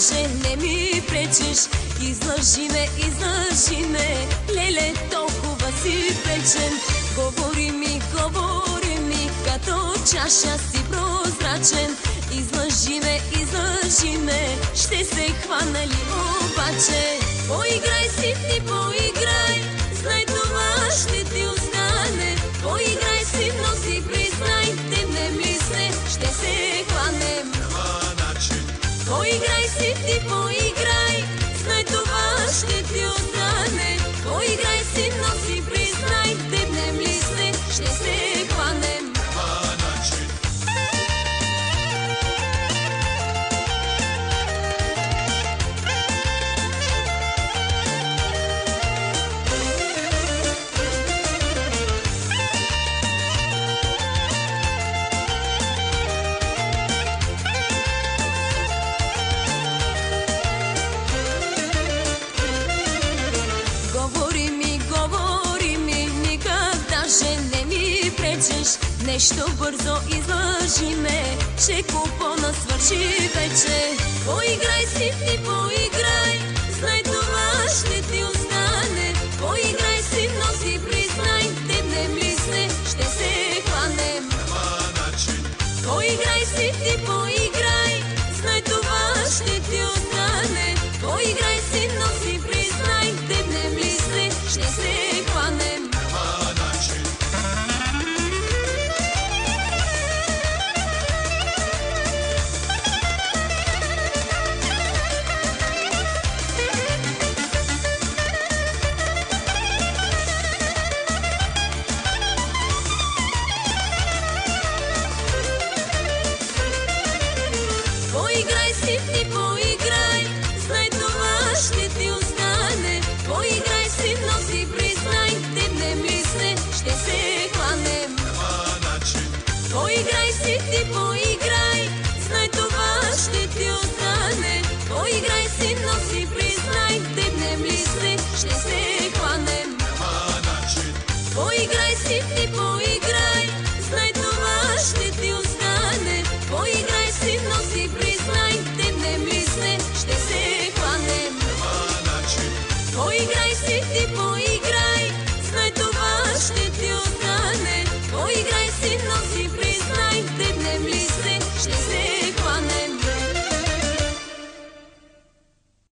даже не ми пречиш. Излъжи ме, леле, толкова си печен. Говори ми, като чаша си прозрачен. Излъжи ме, ще се хвана ли обаче? Поиграй си ти, поиграй, знай това ще ти остане. Поиграй си, но си признай, темнем ли се, ще се хванем. Поиграй си ти, поиграй, знай това ще ти остане. Поиграй си, но си признай, темнем ли се, ще се хванем. Говори ми, никак даже не ми пречеш. Нещо бързо излъжи ме, че купона свърши вече. Поиграй